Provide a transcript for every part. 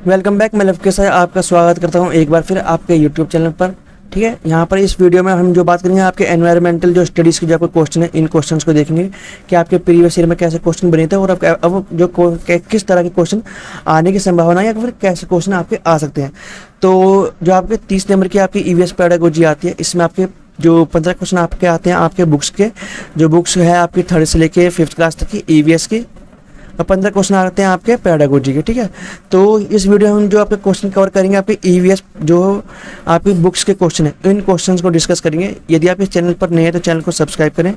Welcome back. मैं love के साथ आपका स्वागत करता हूं एक बार फिर आपके यूट्यूब चैनल पर। ठीक है, यहाँ पर इस वीडियो में हम जो बात करेंगे आपके एनवायरमेंटल जो स्टडीज़ के जो आपके क्वेश्चन है, इन क्वेश्चंस को देखेंगे कि आपके प्रीवियस ईयर में कैसे क्वेश्चन बने थे और अब जो किस तरह के क्वेश्चन आने की संभावना है या फिर कैसे क्वेश्चन आपके आ सकते हैं। तो जो आपके 30 नंबर की आपकी ईवीएस पेडागोजी आती है, इसमें आपके जो 15 क्वेश्चन आपके आते हैं आपके बुक्स के, जो बुक्स है आपकी 3rd से लेके 5th क्लास तक की ईवीएस की, और 15 क्वेश्चन आते हैं आपके पेडागोजी के। ठीक है, तो इस वीडियो में हम जो आपके क्वेश्चन कवर करेंगे आपके ईवीएस जो आपकी बुक्स के क्वेश्चन है, इन क्वेश्चंस को डिस्कस करेंगे। यदि आप इस चैनल पर नए हैं तो चैनल को सब्सक्राइब करें,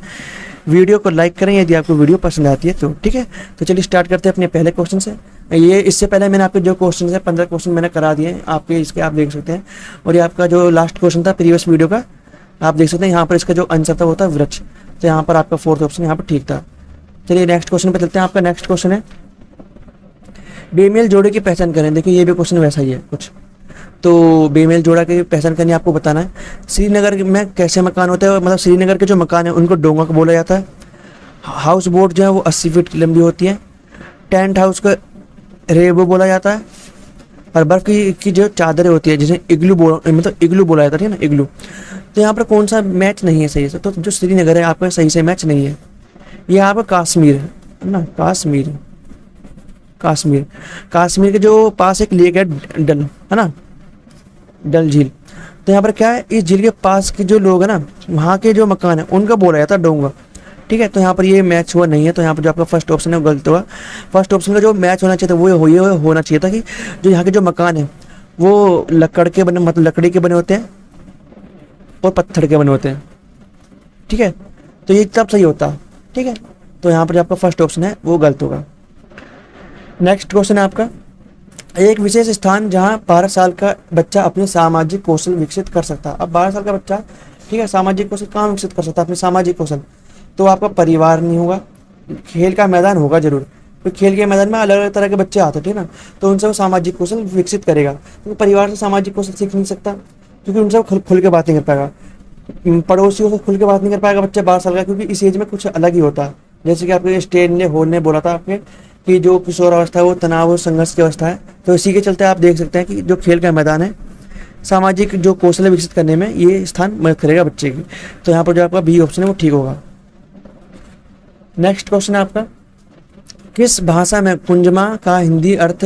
वीडियो को लाइक करें यदि आपको वीडियो पसंद आती है तो। ठीक है, तो चलिए स्टार्ट करते हैं अपने पहले क्वेश्चन से। ये इससे पहले मैंने आपके जो क्वेश्चन है 15 क्वेश्चन मैंने करा दिए हैं आपके, इसके आप देख सकते हैं। और ये आपका जो लास्ट क्वेश्चन था प्रीवियस वीडियो का, आप देख सकते हैं यहाँ पर इसका जो आंसर था वो था वृक्ष। तो यहाँ पर आपका 4th ऑप्शन यहाँ पर ठीक था। चलिए नेक्स्ट क्वेश्चन पे चलते हैं। आपका नेक्स्ट क्वेश्चन है बेमेल जोड़े की पहचान करें। देखिए ये भी क्वेश्चन वैसा ही है कुछ। तो बेमेल जोड़ा की पहचान करनी आपको बताना है। श्रीनगर में कैसे मकान होते हैं, मतलब श्रीनगर के जो मकान है उनको डोंगा को बोला जाता है। हाउस बोट जो है वो 80 फीट की लंबी होती है। टेंट हाउस को रेबो बोला जाता है। और बर्फ की जो चादरें होती है जिसे इग्लू मतलब इग्लू बोला जाता है ना, इग्लू। तो यहाँ पर कौन सा मैच नहीं है सही से, तो जो श्रीनगर है आपका सही से मैच नहीं है। ये आपका कश्मीर है ना, कश्मीर के जो पास एक लेक है डल, है ना, डल झील। तो यहाँ पर क्या है, इस झील के पास के जो लोग हैं ना, वहाँ के जो मकान है उनका बोला जाता है डोंगा। ठीक है, तो यहाँ पर ये मैच हुआ नहीं है। तो यहाँ पर जो आपका फर्स्ट ऑप्शन है वो गलत हुआ। फर्स्ट ऑप्शन का जो मैच होना चाहिए था वो होना चाहिए था कि जो यहाँ के जो मकान है वो लकड़ के बने, मतलब लकड़ी के बने होते हैं और पत्थर के बने होते हैं। ठीक है, तो ये तब सही होता। ठीक है, तो यहाँ पर जो आपका फर्स्ट ऑप्शन है वो गलत होगा। नेक्स्ट क्वेश्चन है आपका, एक विशेष स्थान जहाँ 12 साल का बच्चा अपने सामाजिक कौशल विकसित कर सकता है। अब 12 साल का बच्चा, ठीक है, सामाजिक कौशल कहाँ विकसित कर सकता है अपने सामाजिक कौशल? तो आपका परिवार नहीं होगा, खेल का मैदान होगा जरूर। तो खेल के मैदान में अलग अलग तरह के बच्चे आते हैं, ठीक है ना, तो उनसे वो सामाजिक कौशल विकसित करेगा। तो परिवार से सामाजिक कौशल सीख नहीं सकता क्योंकि उनसे वो खुल के बात नहीं कर पाएगा। पड़ोसियों से खुल के बात नहीं कर पाएगा बच्चा 12 साल का, क्योंकि इस एज में कुछ अलग ही होता है। जैसे कि आपके स्टेन ने होल ने बोला था आपके कि जो किशोर अवस्था है वो तनाव और संघर्ष की अवस्था है। तो इसी के चलते आप देख सकते हैं कि जो खेल का मैदान है सामाजिक जो कौशल विकसित करने में ये स्थान मदद करेगा बच्चे की। तो यहाँ पर जो आपका बी ऑप्शन है वो ठीक होगा। नेक्स्ट क्वेश्चन है आपका, किस भाषा में कुंजमा का हिंदी अर्थ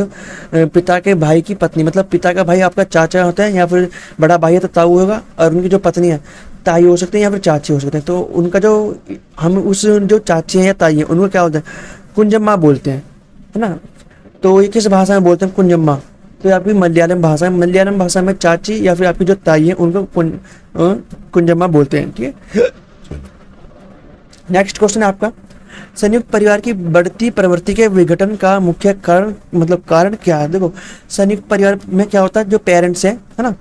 पिता के भाई की पत्नी, मतलब पिता का भाई आपका चाचा होता है या फिर बड़ा भाई है तो ताऊ होगा, और उनकी जो पत्नी है ताई हो सकते हैं या फिर चाची हो सकते हैं। तो उनका जो हम उस जो चाची हैं या ताई हैं उनको क्या होता है, कुंजम्मा बोलते हैं, है ना। तो ये किस भाषा में बोलते हैं कुंजम्मा? तो आपकी मलयालम भाषा में, मलयालम भाषा में चाची या फिर आपकी जो ताई है उनको कुंजम्मा बोलते हैं। ठीक है, नेक्स्ट क्वेश्चन है आपका, संयुक्त परिवार की बढ़ती प्रवृत्ति के विघटन का मुख्य कारण, मतलब कारण क्या है? देखो संयुक्त परिवार में क्या होता है, जो पेरेंट्स हैं, है ना,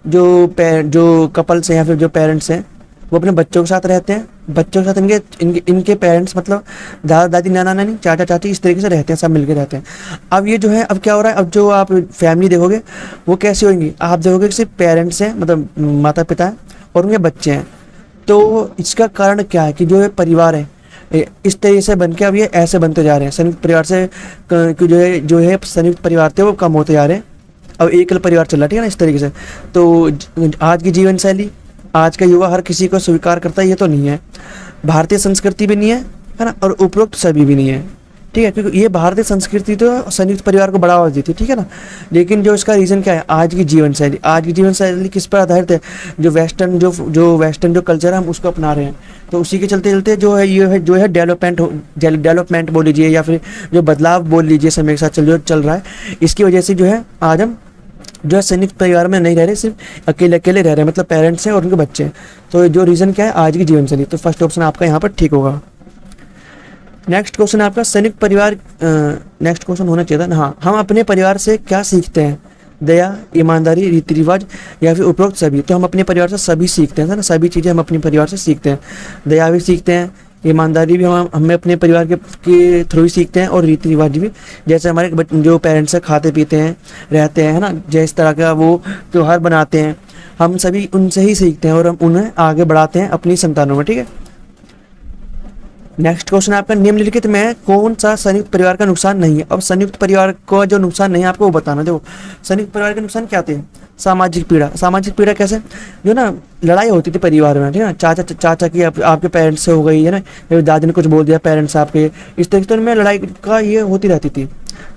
जो कपल्स हैं या फिर जो पेरेंट्स हैं वो अपने बच्चों के साथ रहते हैं। बच्चों के साथ इनके पेरेंट्स, मतलब दादा दादी नाना नानी चाचा चाची इस तरीके से रहते हैं, सब मिलकर रहते हैं। अब ये जो है, अब क्या हो रहा है, अब जो आप फैमिली देखोगे वो कैसी होंगी, आप देखोगे कि सिर्फ पेरेंट्स हैं, मतलब माता पिता हैं और उनके बच्चे हैं। तो इसका कारण क्या है कि जो परिवार है इस तरीके से बन के अब ये ऐसे बनते जा रहे हैं। संयुक्त परिवार से जो है संयुक्त परिवार थे वो कम होते जा रहे हैं, अब एकल परिवार चल रहा है, ठीक है ना, इस तरीके से। तो आज की जीवन शैली आज का युवा हर किसी को स्वीकार करता है ये तो नहीं है, भारतीय संस्कृति भी नहीं है, है ना, और उपरोक्त सभी भी नहीं है। ठीक है, क्योंकि ये भारतीय संस्कृति तो संयुक्त परिवार को बढ़ावा देती है, ठीक है ना। लेकिन जो इसका रीज़न क्या है, आज की जीवन शैली किस पर आधारित है, जो वेस्टर्न जो कल्चर है हम उसको अपना रहे हैं। तो उसी के चलते चलते जो है डेवलपमेंट बोल लीजिए या फिर जो बदलाव बोल लीजिए समय के साथ चल रहा है, इसकी वजह से जो है आज हम जो है संयुक्त परिवार में नहीं रह रहे, सिर्फ अकेले अकेले रह रहे हैं, मतलब पेरेंट्स हैं और उनके बच्चे हैं। तो जो रीज़न क्या है, आज की जीवन शैली। तो फर्स्ट ऑप्शन आपका यहाँ पर ठीक होगा। नेक्स्ट क्वेश्चन है आपका, संयुक्त परिवार, नेक्स्ट क्वेश्चन होना चाहिए था ना, हाँ, हम अपने परिवार से क्या सीखते हैं, दया, ईमानदारी, रीति रिवाज या फिर उपरोक्त सभी? तो हम अपने परिवार से सभी सीखते हैं ना, सभी चीज़ें हम अपने परिवार से सीखते हैं। दया भी सीखते हैं, ईमानदारी भी हमें अपने परिवार के थ्रू ही सीखते हैं, और रीति रिवाज भी, जैसे हमारे जो पेरेंट्स हैं खाते पीते हैं रहते हैं, है ना, जिस तरह का वो त्यौहार बनाते हैं हम सभी उनसे ही सीखते हैं और हम उन्हें आगे बढ़ाते हैं अपनी संतानों में। ठीक है, नेक्स्ट क्वेश्चन है आपका, निम्नलिखित में कौन सा संयुक्त परिवार का नुकसान नहीं है। अब संयुक्त परिवार को जो नुकसान नहीं है आपको वो बताना। देखो संयुक्त परिवार के नुकसान क्या आते हैं, सामाजिक पीड़ा। सामाजिक पीड़ा कैसे, जो ना लड़ाई होती थी परिवार में, ठीक है ना, चाचा की आपके पेरेंट्स से हो गई है ना, या दादी ने कुछ बोल दिया पेरेंट्स आपके, इस तरीके से उनमें लड़ाई का ये होती रहती थी।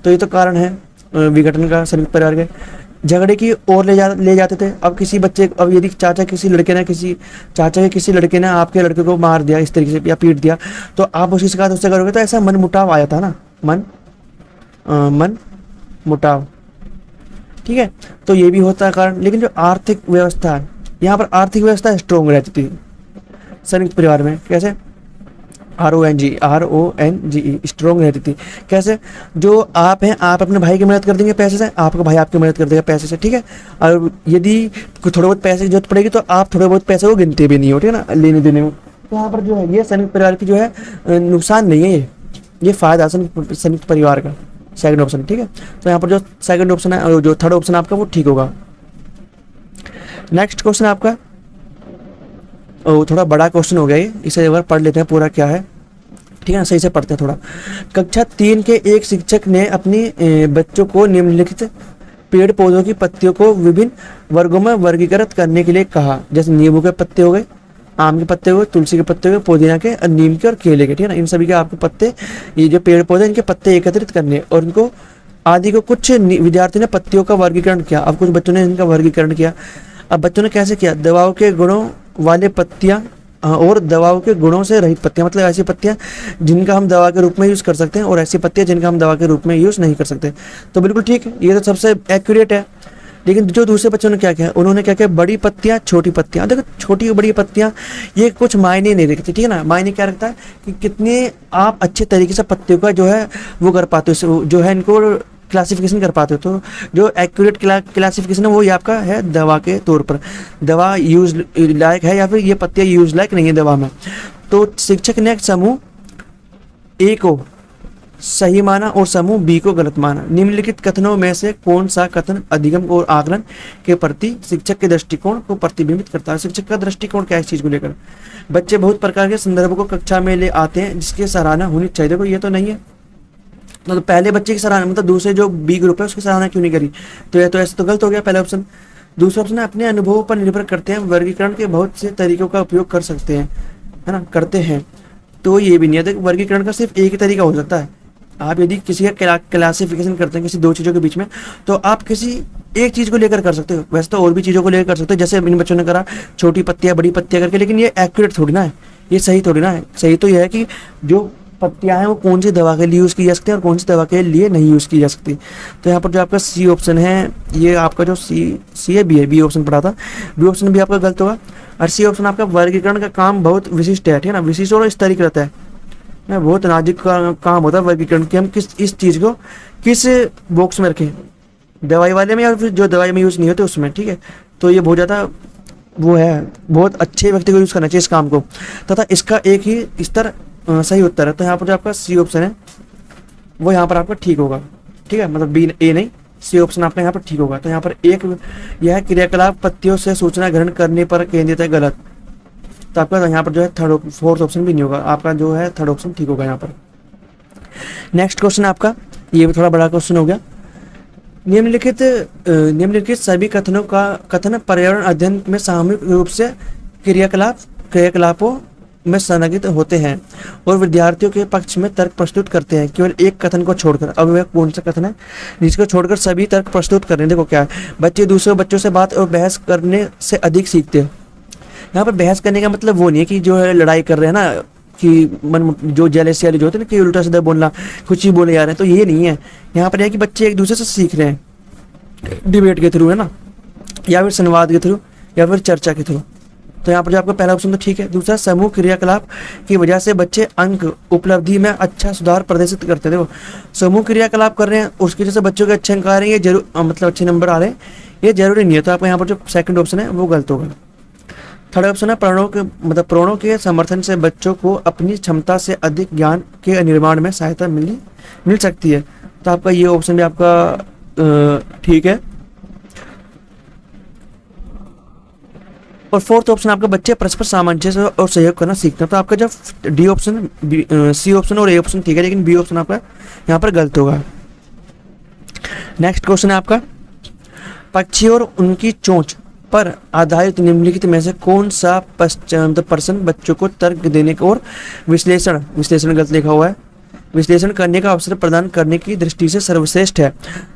तो ये तो कारण है विघटन का संयुक्त परिवार के। झगड़े की ओर ले जाते थे। अब किसी बच्चे, अब यदि चाचा के किसी लड़के ने आपके लड़के को मार दिया इस तरीके से या पीट दिया, तो आप उसकी शिकायत उससे करोगे, तो ऐसा मन मुटाव आ जाता है ना, मन मुटाव, ठीक है। तो ये भी होता है कारण। लेकिन जो आर्थिक व्यवस्था है, यहाँ पर आर्थिक व्यवस्था स्ट्रोंग रहती थी संयुक्त परिवार में। कैसे, RONGE स्ट्रोंग रहती थी। कैसे, जो आप हैं आप अपने भाई की मदद कर देंगे पैसे से, आपका भाई आपकी मदद कर देगा पैसे से, ठीक है। और यदि थोड़े बहुत पैसे की जरूरत पड़ेगी तो आप थोड़े बहुत पैसे को गिनते भी नहीं हो, ठीक है ना, लेने देने में। तो यहाँ पर जो है ये संयुक्त परिवार की जो है नुकसान नहीं है, ये फायदा संयुक्त परिवार का, सेकंड ऑप्शन, ठीक है। तो यहाँ पर जो सेकंड ऑप्शन है और जो थर्ड ऑप्शन आपका वो ठीक होगा। नेक्स्ट क्वेश्चन आपका थोड़ा बड़ा क्वेश्चन हो गया ये, इसे एक बार पढ़ लेते हैं पूरा क्या है, ठीक है ना, सही से पढ़ते हैं थोड़ा। कक्षा 3 के एक शिक्षक ने अपनी बच्चों को निम्नलिखित पेड़ पौधों की पत्तियों को विभिन्न वर्गों में वर्गीकृत करने के लिए कहा। जैसे नींबू के पत्ते हो गए, आम के पत्ते हो गए, तुलसी के पत्ते हो गए, पुदीना के, नीम के और केले के, ठीक है ना, इन सभी के आपके पत्ते, ये जो पेड़ पौधे इनके पत्ते एकत्रित करने और इनको आदि को। कुछ विद्यार्थियों ने पत्तियों का वर्गीकरण किया। अब कुछ बच्चों ने इनका वर्गीकरण किया। अब बच्चों ने कैसे किया, दवाओं के गुणों वाले पत्तियां और दवाओं के गुणों से रहित पत्तियां, मतलब ऐसी पत्तियां जिनका हम दवा के रूप में यूज़ कर सकते हैं और ऐसी पत्तियां जिनका हम दवा के रूप में यूज़ नहीं कर सकते। तो बिल्कुल ठीक है, ये तो सबसे एक्यूरेट है। लेकिन जो दूसरे बच्चों ने क्या किया, उन्होंने क्या किया, बड़ी पत्तियां छोटी पत्तियां। देखो छोटी और बड़ी पत्तियां ये कुछ मायने नहीं रखती, ठीक है ना। मायने क्या रखता है कि कितने आप अच्छे तरीके से पत्तियों का जो है वो कर पाते हो, जो है इनको क्लासिफिकेशन कर पाते हो। तो जो एक्यूरेट क्लासिफिकेशन है वो ये आपका है दवा के तौर पर, दवा यूज लायक है या फिर ये पत्तियां यूज लायक नहीं है दवा में। तो शिक्षक ने समूह ए को सही माना और समूह बी को गलत माना। निम्नलिखित कथनों में से कौन सा कथन अधिगम और आकलन के प्रति शिक्षक के दृष्टिकोण को प्रतिबिंबित करता है। शिक्षक का दृष्टिकोण क्या है इस चीज को लेकर, बच्चे बहुत प्रकार के संदर्भों को कक्षा में ले आते हैं जिसकी सराहना होनी चाहिए। देखो ये तो नहीं है, तो पहले बच्चे की सराहना, मतलब दूसरे जो बी ग्रुप है उसकी सराहना क्यों नहीं करी, तो ये तो ऐसे तो गलत हो गया पहला ऑप्शन। दूसरा ऑप्शन है अपने अनुभवों पर निर्भर करते हैं, वर्गीकरण के बहुत से तरीकों का उपयोग कर सकते हैं, है ना, करते हैं। तो ये भी नहीं है, वर्गीकरण का सिर्फ एक ही तरीका हो सकता है। आप यदि किसी का क्लासिफिकेशन करते हैं किसी दो चीज़ों के बीच में, तो आप किसी एक चीज़ को लेकर कर सकते हो, वैसे तो और भी चीज़ों को लेकर कर सकते हो, जैसे इन बच्चों ने करा छोटी पत्तियां बड़ी पत्तियां करके। लेकिन ये एक्यूरेट थोड़ी ना है, ये सही थोड़ी ना है। सही तो ये है कि जो पत्तियां हैं वो कौन सी दवा के लिए यूज़ की जा सकती है और कौन सी दवा के लिए नहीं यूज़ की जा सकती। तो यहाँ पर जो आपका सी ऑप्शन है, ये आपका जो सी है बी ऑप्शन पड़ा था, बी ऑप्शन भी आपका गलत होगा। और सी ऑप्शन आपका वर्गीकरण का काम बहुत विशिष्ट है, ठीक है ना, विशिष्ट और इस तरीके रहता है, बहुत नाजुक काम होता है वर्गीकरण कि हम इस चीज़ को किस बॉक्स में रखें, दवाई वाले में या फिर जो दवाई में यूज़ नहीं होते उसमें, ठीक है। तो ये बहुत ज़्यादा वो है, बहुत अच्छे व्यक्ति को यूज़ करना चाहिए इस काम को, तथा इसका एक ही स्तर सही उत्तर है। तो यहाँ पर जो आपका सी ऑप्शन है वो यहाँ पर आपका ठीक होगा, ठीक है, मतलब बी ए नहीं, सी ऑप्शन आपका यहाँ पर ठीक होगा। तो यहाँ पर एक यह क्रियाकलाप पत्तियों से सूचना ग्रहण करने पर केंद्रित है, गलत। तो आपका यहाँ पर जो है फोर्थ ऑप्शन भी नहीं होगा, आपका जो है थर्ड ऑप्शन ठीक होगा यहाँ पर। नेक्स्ट क्वेश्चन आपका, ये भी थोड़ा बड़ा क्वेश्चन हो गया। निम्नलिखित सभी कथन पर्यावरण अध्ययन में सामूहिक रूप से क्रियाकलापों में संलग्नित होते हैं और विद्यार्थियों के पक्ष में तर्क प्रस्तुत करते हैं, केवल एक कथन को छोड़कर। अब वह कौन सा कथन है जिसको छोड़कर सभी तर्क प्रस्तुत कर रहे हैं। देखो क्या है, बच्चे दूसरे बच्चों से बात और बहस करने से अधिक सीखते हैं। यहाँ पर बहस करने का मतलब वो नहीं है कि जो है लड़ाई कर रहे हैं ना, कि मन जो जेलसी वाले जो होते हैं ना कि उल्टा सीधा बोलना, कुछ ही बोले जा रहे हैं, तो ये नहीं है। यहाँ पर है कि बच्चे एक दूसरे से सीख रहे हैं डिबेट के थ्रू, है ना, या फिर संवाद के थ्रू या फिर चर्चा के थ्रू। तो यहाँ पर जो आपका पहला ऑप्शन तो ठीक है। दूसरा, समूह क्रियाकलाप की वजह से बच्चे अंक उपलब्धि में अच्छा सुधार प्रदर्शित करते हैं। देखो समूह क्रियाकलाप कर रहे हैं उसकी वजह से बच्चों के अच्छे अंक आ रहे हैं, ये जरूर मतलब अच्छे नंबर आ रहे हैं, ये जरूरी नहीं है। तो आपका यहाँ पर जो सेकंड ऑप्शन है वो गलत होगा। थर्ड ऑप्शन है प्रणों के समर्थन से बच्चों को अपनी क्षमता से अधिक ज्ञान के निर्माण में सहायता मिल सकती है। तो आपका ये ऑप्शन भी आपका ठीक है। और फोर्थ ऑप्शन आपका बच्चे परस्पर सामंजस्य और सहयोग करना सीखना। तो आपका जब डी ऑप्शन, सी ऑप्शन और ए ऑप्शन ठीक है, लेकिन बी ऑप्शन आपका यहाँ पर गलत होगा। नेक्स्ट क्वेश्चन है आपका, पक्षी और उनकी चोंच पर आधारित निम्नलिखित में से कौन सा पर्सन बच्चों को तर्क देने को और विश्लेषण गलत लिखा हुआ है, विश्लेषण करने का अवसर प्रदान करने की दृष्टि से सर्वश्रेष्ठ है।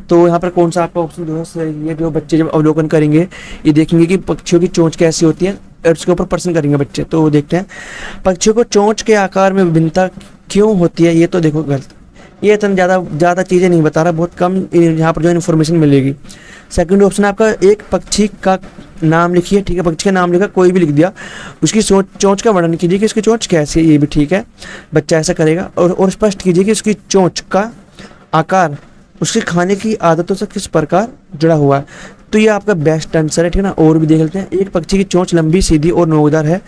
तो यहाँ पर कौन सा आपका ऑप्शन जो है सही है, जो बच्चे जब अवलोकन करेंगे ये देखेंगे कि पक्षियों की चोंच कैसी होती है और उसके ऊपर प्रश्न करेंगे बच्चे। तो देखते हैं, पक्षियों को चोंच के आकार में विभिन्नता क्यों होती है, ये तो देखो गलत, ये इतना ज़्यादा चीज़ें नहीं बता रहा, बहुत कम यहाँ पर जो इन्फॉर्मेशन मिलेगी। सेकंड ऑप्शन आपका, एक पक्षी का नाम लिखिए, ठीक है, पक्षी का नाम लिखा, कोई भी लिख दिया, उसकी चोंच का वर्णन कीजिए कि उसकी चोंच कैसी है, ये भी ठीक है, बच्चा ऐसा करेगा। और स्पष्ट कीजिए कि उसकी चोंच का आकार उसके खाने की आदतों से किस प्रकार जुड़ा हुआ है। तो ये आपका बेस्ट आंसर है, ठीक है ना। और भी देख लेते हैं, एक पक्षी की चोंच लंबी, सीधी और नोकदार है,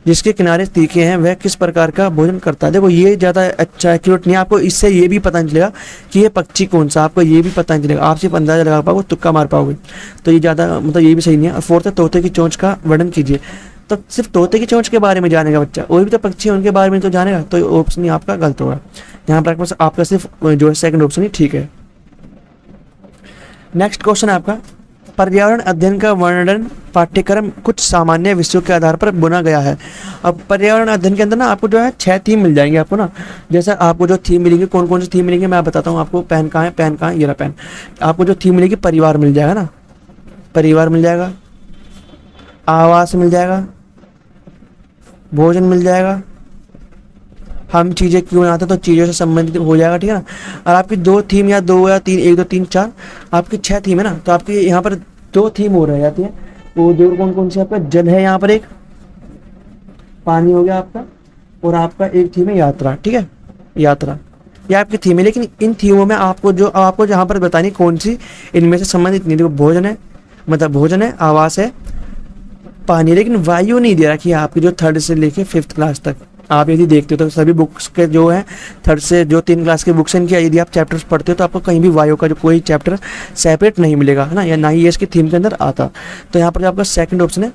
जिसके किनारे तीखे हैं, वह किस प्रकार का भोजन करता है। देखो ये ज़्यादा अच्छा एक्यूरेट नहीं है, आपको इससे ये भी पता नहीं चलेगा कि ये पक्षी कौन सा, आपको ये भी पता नहीं चलेगा, आप सिर्फ अंदाजा लगा पाओगे, तुक्का मार पाओगे। तो ये ज़्यादा मतलब ये भी सही नहीं है। और फोर्थ है, तोते की चोंच का वर्णन कीजिए। तो सिर्फ तोते की चोंच के बारे में जानेगा बच्चा, और भी तो पक्षी है उनके बारे में तो जानेगा, तो ऑप्शन ही आपका गलत होगा। यहाँ पर आपका सिर्फ जो है सेकंड ऑप्शन ही ठीक है। नेक्स्ट क्वेश्चन है आपका, पर्यावरण अध्ययन का वर्णन पाठ्यक्रम कुछ सामान्य विषयों के आधार पर बुना गया है। अब पर्यावरण अध्ययन के अंदर ना आपको जो है 6 थीम मिल जाएंगे आपको ना। जैसा आपको जो थीम मिलेंगे, कौन कौन सी थीम मिलेंगे मैं बताता हूँ आपको। पेन कहाँ है, ये रहा पेन। आपको जो थीम मिलेगी, परिवार मिल जाएगा ना, परिवार मिल जाएगा, आवास मिल जाएगा, भोजन मिल जाएगा, हम चीज़ें क्यों आते हैं, तो चीज़ों से संबंधित हो जाएगा, ठीक है ना। और आपकी 2 थीम या 2 या 3, 1 2 3 4 आपकी 6 थीम है ना। तो आपकी यहाँ पर 2 थीम हो रह जाती है। वो 2 कौन कौन सी, आपका जल है, यहाँ पर एक पानी हो गया आपका, और आपका एक थीम है यात्रा, ठीक है, यात्रा, ये आपकी थीम है। लेकिन इन थीमों में आपको जहाँ पर बतानी कौन सी इनमें से संबंधित नहीं। देखो भोजन है, मतलब भोजन है, आवास है, पानी, लेकिन वायु नहीं दे रखी है आपकी जो 3rd से लेके 5th क्लास तक। आप यदि देखते हो तो सभी बुक्स के जो है 3rd से जो 3 क्लास की बुक्स हैं इनकी यदि आप चैप्टर्स पढ़ते हो तो आपको कहीं भी वायु का जो कोई चैप्टर सेपरेट नहीं मिलेगा, है ना, या ना ही ये इसकी थीम के अंदर आता। तो यहाँ पर जो आपका सेकंड ऑप्शन है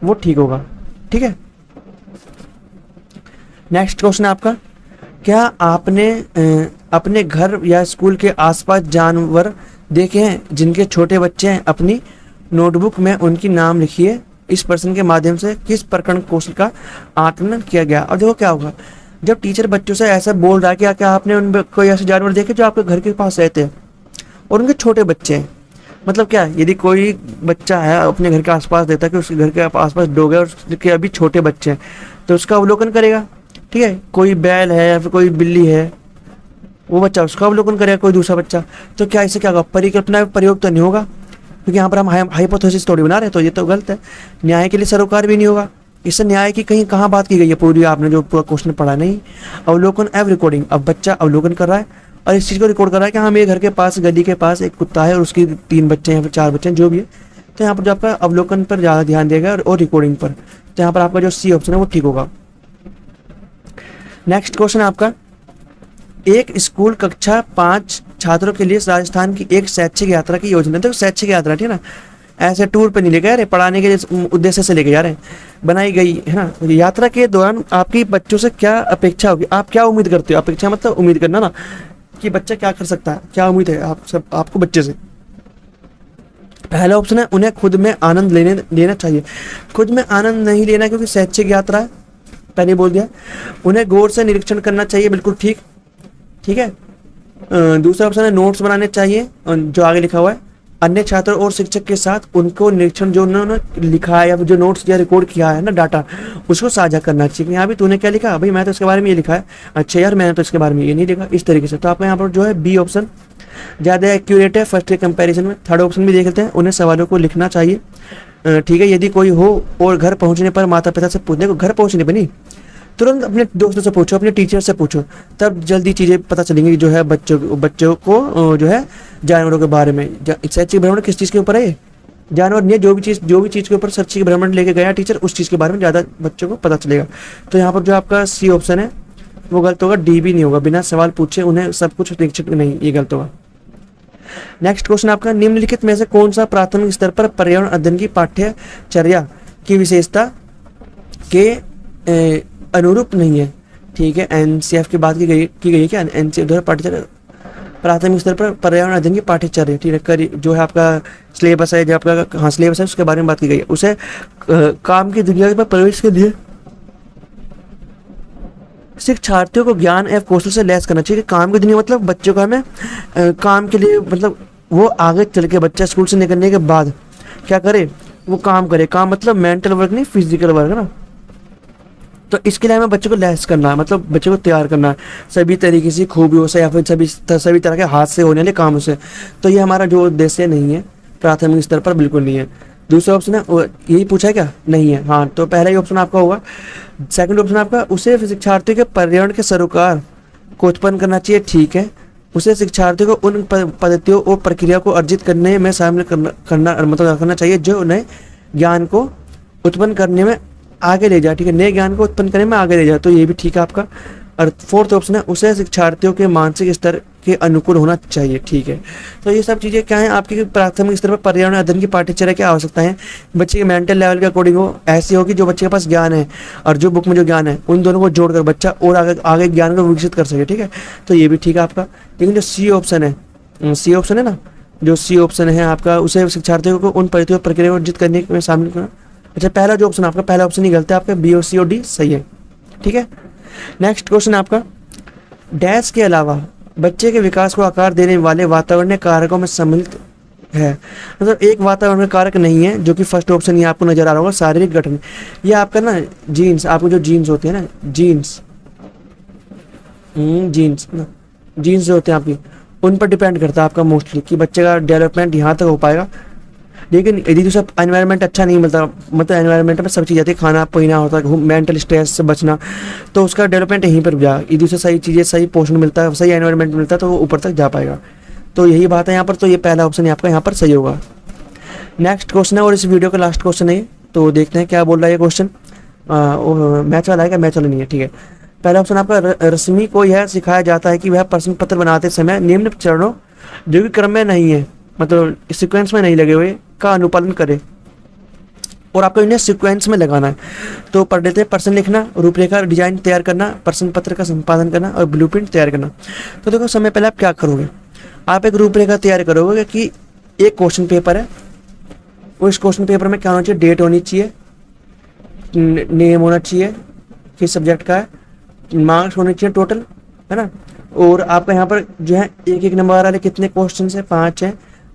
वो ठीक होगा, ठीक है। नेक्स्ट क्वेश्चन है आपका, क्या आपने अपने घर या स्कूल के आसपास जानवर देखे हैं जिनके छोटे बच्चे हैं, अपनी नोटबुक में उनकी नाम लिखिए। इस प्रश्न के माध्यम से किस प्रकरण कौशल का आकलन किया गया। और देखो क्या होगा, जब टीचर बच्चों से ऐसा बोल रहा है कि क्या आपने उन कोई ऐसे जानवर देखे जो आपके घर के पास रहते हैं और उनके छोटे बच्चे हैं, मतलब क्या, यदि कोई बच्चा है अपने घर के आसपास रहता है कि उसके घर के आसपास डॉग है और उसके अभी छोटे बच्चे हैं, तो उसका अवलोकन करेगा, ठीक है। कोई बैल है या फिर कोई बिल्ली है, वो बच्चा उसका अवलोकन करेगा, कोई दूसरा बच्चा। तो क्या इससे क्या होगा, परिकल्पना प्रयोग तो नहीं होगा, क्योंकि यहाँ पर हम हाइपोथेसिस थोड़ी बना रहे हैं, तो ये तो गलत है। न्याय के लिए सरोकार भी नहीं होगा, इससे न्याय की कहीं कहाँ बात की गई है पूरी, आपने जो पूरा क्वेश्चन पढ़ा नहीं। अवलोकन एव रिकॉर्डिंग, अब बच्चा अवलोकन कर रहा है और इस चीज़ को रिकॉर्ड कर रहा है कि हाँ मेरे घर के पास गली के पास एक कुत्ता है और उसकी 3 बच्चे हैं या फिर 4 बच्चे हैं, जो भी है। तो यहाँ पर जो आपका अवलोकन पर ज़्यादा ध्यान दिया गया और रिकॉर्डिंग पर, तो यहाँ पर आपका जो सी ऑप्शन है वो ठीक होगा। नेक्स्ट क्वेश्चन आपका, एक स्कूल कक्षा 5 छात्रों के लिए राजस्थान की एक शैक्षिक यात्रा की योजना, तो शैक्षिक यात्रा, ठीक है ना, ऐसे टूर पे नहीं लेके जा रहे, पढ़ाने के उद्देश्य से लेके जा रहे हैं, बनाई गई है ना। यात्रा के दौरान आपकी बच्चों से क्या अपेक्षा होगी, आप क्या उम्मीद करते हो, अपेक्षा मतलब उम्मीद करना ना, कि बच्चा क्या कर सकता है, क्या उम्मीद है आपको बच्चे से। पहला ऑप्शन है उन्हें खुद में आनंद लेना चाहिए। खुद में आनंद नहीं लेना क्योंकि शैक्षिक यात्रा है, पहले बोल दिया। उन्हें गौर से निरीक्षण करना चाहिए, बिल्कुल ठीक, ठीक है। दूसरा ऑप्शन है नोट्स बनाने चाहिए, जो आगे लिखा हुआ है। अन्य छात्रों और शिक्षक के साथ उनको निरीक्षण जो उन्होंने लिखा है या जो नोट्स या रिकॉर्ड किया है ना डाटा, उसको साझा करना चाहिए। यहाँ भी तूने क्या लिखा, भाई मैं तो इसके बारे में ये लिखा है, अच्छा यार मैंने तो इसके बारे में ये नहीं लिखा, इस तरीके से। तो आपका यहाँ पर जो है बी ऑप्शन ज़्यादा एक्यूरेट है फर्स्ट के कंपैरिजन में। थर्ड ऑप्शन भी देख लेते हैं, उन्हें सवालों को लिखना चाहिए, ठीक है। यदि कोई हो और घर पहुँचने पर माता पिता से पूछने को, घर पहुँचने पर नहीं, तुरंत अपने दोस्तों से पूछो, अपने टीचर से पूछो, तब जल्दी चीज़ें पता चलेंगी जो है बच्चों को जो है जानवरों के बारे में। शैक्षिक भ्रमण किस चीज़ के ऊपर है, ये जानवर नहीं है, जो भी चीज़ के ऊपर शैक्षिक भ्रमण लेके गया टीचर, उस चीज़ के बारे में ज़्यादा बच्चों को पता चलेगा। तो यहाँ पर जो आपका सी ऑप्शन है वो गलत होगा, डी भी नहीं होगा, बिना सवाल पूछे उन्हें सब कुछ निरीक्षित नहीं, ये गलत होगा। नेक्स्ट क्वेश्चन आपका, निम्नलिखित में से कौन सा प्राथमिक स्तर पर पर्यावरण अध्ययन की पाठ्यचर्या की विशेषता के अनुरूप नहीं है। ठीक है, एनसीएफ की बात की गई है क्या, एनसीएफ द्वारा पाठ्यचर्या प्राथमिक स्तर पर पर्यावरण अध्ययन की पाठ्यचर्या, ठीक है, जो है आपका सिलेबस है, जो आपका हाँ सिलेबस है, उसके बारे में बात की गई है। उसे काम की दुनिया पर प्रवेश के लिए शिक्षार्थियों को ज्ञान एवं कौशल से लैस करना चाहिए। काम की दुनिया मतलब बच्चों को हमें काम के लिए, मतलब वो आगे चल के बच्चा स्कूल से निकलने के बाद क्या करे, वो काम करे। काम मतलब मेंटल वर्क नहीं, फिजिकल वर्क है ना। तो इसके लिए हमें बच्चों को लैस करना है, मतलब बच्चों को तैयार करना है सभी तरीके से, खूबियों से या फिर सभी तरह के हाथ से होने वाले कामों से। तो ये हमारा जो उद्देश्य नहीं है, प्राथमिक स्तर पर बिल्कुल नहीं है। दूसरा ऑप्शन है यही पूछा है क्या, नहीं है। हाँ, तो पहला ही ऑप्शन आपका होगा। सेकंड ऑप्शन आपका, उसे शिक्षार्थियों के पर्यावरण के सरोकार को उत्पन्न करना चाहिए। ठीक है, उसे शिक्षार्थियों को उन पद्धतियों और प्रक्रिया को अर्जित करने में शामिल करना चाहिए जो नए ज्ञान को उत्पन्न करने में आगे ले जाए। ठीक है, नए ज्ञान को उत्पन्न करने में आगे ले जाए, तो ये भी ठीक है आपका। और फोर्थ ऑप्शन है, उसे शिक्षार्थियों के मानसिक स्तर के अनुकूल होना चाहिए। ठीक है, तो ये सब चीज़ें क्या है आपकी प्राथमिक स्तर पर पर्यावरण अध्ययन की पाठ्यचर्या की आवश्यकता है। बच्चे के मेंटल लेवल के अकॉर्डिंग हो, ऐसी होगी जो बच्चे के पास ज्ञान है और जो बुक में जो ज्ञान है, उन दोनों को जोड़कर बच्चा और आगे ज्ञान को विकसित कर सके। ठीक है, तो ये भी ठीक है आपका। लेकिन जो सी ऑप्शन है ना, जो सी ऑप्शन है आपका, उसे शिक्षार्थियों को उन परिस्थितियों प्रक्रिया को अर्जित करने में शामिल करना। अच्छा, पहला जो ऑप्शन आपका, पहला ऑप्शन ही गलत है आपका, बी और सी और डी सही है। ठीक है, नेक्स्ट क्वेश्चन आपका, डैश के अलावा बच्चे के विकास को आकार देने वाले वातावरणीय कारकों में सम्मिलित है। मतलब एक वातावरण कारक नहीं है, जो कि फर्स्ट ऑप्शन ये आपको नजर आ रहा होगा, शारीरिक गठन। ये आपका ना जीन्स, आपको जो जीन्स होते हैं ना, जीन्स जो होते हैं आपकी, उन पर डिपेंड करता है आपका मोस्टली कि बच्चे का डेवलपमेंट यहाँ तक हो पाएगा। लेकिन यदि तो सब एनवायरनमेंट अच्छा नहीं मिलता, मतलब एनवायरनमेंट में सब चीज़ आती है, खाना पीना होता है, मेंटल स्ट्रेस से बचना, तो उसका डेवलपमेंट यहीं पर रुक जाएगा। यदि उसे सही चीज़ें, सही पोषण मिलता है, सही एनवायरनमेंट मिलता है, तो वो ऊपर तक जा पाएगा। तो यही बात है यहाँ पर। तो ये पहला ऑप्शन आपका यहाँ पर सही होगा। नेक्स्ट क्वेश्चन है, और इस वीडियो का लास्ट क्वेश्चन है, तो देखते हैं क्या बोल रहा है ये क्वेश्चन। मैच वाला है क्या, मैच वाला नहीं है। ठीक है, पहला ऑप्शन आपका, रश्मि को यह सिखाया जाता है कि वह प्रश्न पत्र बनाते समय निम्न चरणों, जो कि क्रम में नहीं है, मतलब सीक्वेंस में नहीं लगे हुए, का अनुपालन करे। और आपको इन्हें सीक्वेंस में लगाना है। तो पढ़ लेते हैं, प्रश्न लिखना, रूपरेखा डिजाइन तैयार करना, प्रश्न पत्र का संपादन करना और ब्लूप्रिंट तैयार करना। तो देखो, समय पहले आप क्या करोगे, आप एक रूपरेखा तैयार करोगे कि एक क्वेश्चन पेपर है, वो इस क्वेश्चन पेपर में क्या होना चाहिए, डेट होनी चाहिए, नेम होना चाहिए किस सब्जेक्ट का है, मार्क्स होने चाहिए टोटल, है ना। और आपका यहाँ पर जो है एक नंबर वाले कितने क्वेश्चन है, 5 है,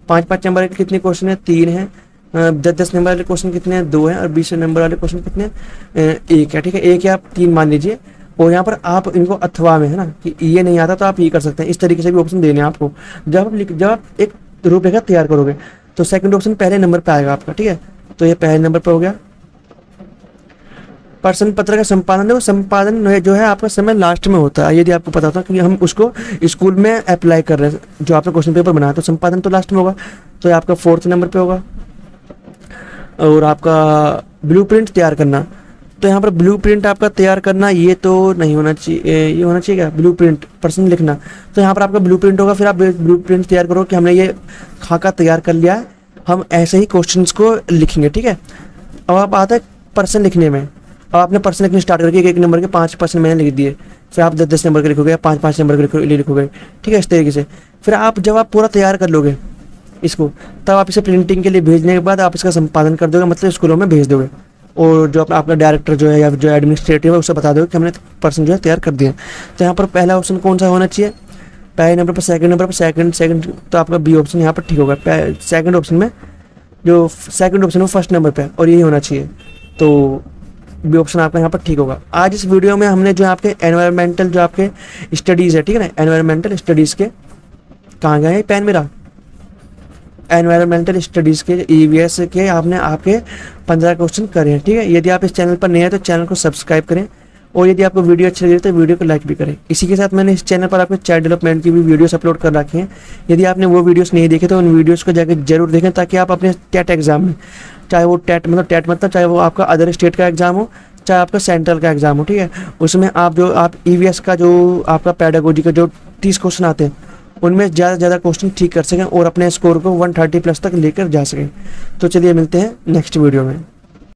5 नंबर के कितने क्वेश्चन है, 3 है, 10 नंबर वाले क्वेश्चन कितने हैं, 2 हैं, और 20 नंबर वाले क्वेश्चन कितने हैं, 1 है। ठीक है, 1 या आप 3 मान लीजिए। और यहाँ पर आप इनको अथवा में, है ना, कि ये नहीं आता तो आप ये कर सकते हैं। इस तरीके से भी ऑप्शन देने हैं आपको। जब आप एक रूपरेखा तैयार करोगे तो सेकंड ऑप्शन पहले नंबर पे आएगा आपका। ठीक है, तो ये पहले नंबर पर हो गया। प्रश्न पत्र का संपादन, देखो संपादन जो है आपका समय लास्ट में होता है, यदि आपको पता होता कि हम उसको स्कूल में अप्लाई कर रहे हैं, जो आपने क्वेश्चन पेपर बनाया, तो संपादन तो लास्ट में होगा, तो ये आपका 4th नंबर पे होगा। और आपका ब्लूप्रिंट तैयार करना, तो यहाँ पर ब्लूप्रिंट आपका तैयार करना ये तो नहीं होना चाहिए, ये होना चाहिए क्या, ब्लूप्रिंट प्रश्न लिखना, तो यहाँ पर आपका ब्लूप्रिंट होगा। फिर आप ब्लूप्रिंट तैयार करो कि हमने ये खाका तैयार कर लिया है, हम ऐसे ही क्वेश्चंस को लिखेंगे। ठीक है, अब आप आता है प्रश्न लिखने में। अब आपने प्रश्न लिखने स्टार्ट करके एक नंबर के 5 प्रश्न मैंने लिख दिए, फिर आप 10 नंबर के लिखोगे, 5 नंबर के लिखोगे। ठीक है, इस तरीके से फिर आप जब आप पूरा तैयार कर लोगे इसको, तब आप इसे प्रिंटिंग के लिए भेजने के बाद आप इसका संपादन कर दोगे, मतलब स्कूलों में भेज दोगे। और जो आपका डायरेक्टर जो है या जो एडमिनिस्ट्रेटिव है, उसे बता दोगे कि हमने प्रश्न जो है तैयार कर दिया। तो यहाँ पर पहला ऑप्शन कौन सा होना चाहिए, पहले नंबर पर, सेकंड नंबर पर, सेकंड, तो आपका बी ऑप्शन यहाँ पर ठीक होगा। सेकंड ऑप्शन में जो सेकंड ऑप्शन है फर्स्ट नंबर पे, और यही होना चाहिए, तो बी ऑप्शन आपका यहाँ पर ठीक होगा। आज इस वीडियो में हमने जो आपके एनवायरमेंटल जो आपके स्टडीज़ है, ठीक है ना, एनवायरमेंटल स्टडीज़ के, कहाँ गया है पेन मेरा, एनवायरमेंटल स्टडीज़ के EVS के आपने आपके 15 क्वेश्चन करे हैं। ठीक है, यदि आप इस चैनल पर नए हैं तो चैनल को सब्सक्राइब करें, और यदि आपको वीडियो अच्छी लगी तो वीडियो को लाइक भी करें। इसी के साथ मैंने इस चैनल पर आपके चाइल्ड डेवलपमेंट की भी वीडियोस अपलोड कर रखे हैं। यदि आपने वो वीडियोस नहीं देखे तो उन वीडियोस को जाकर जरूर देखें, ताकि आप अपने टेट एग्जाम में, चाहे वो टेट मतलब चाहे वो आपका अदर स्टेट का एग्जाम हो, चाहे आपका सेंट्रल का एग्जाम हो, ठीक है, उसमें आप EVS का जो आपका पेडागोजी का जो 30 क्वेश्चन आते हैं, उनमें ज़्यादा से ज़्यादा क्वेश्चन ठीक कर सकें और अपने स्कोर को 130+ तक लेकर जा सकें। तो चलिए मिलते हैं नेक्स्ट वीडियो में।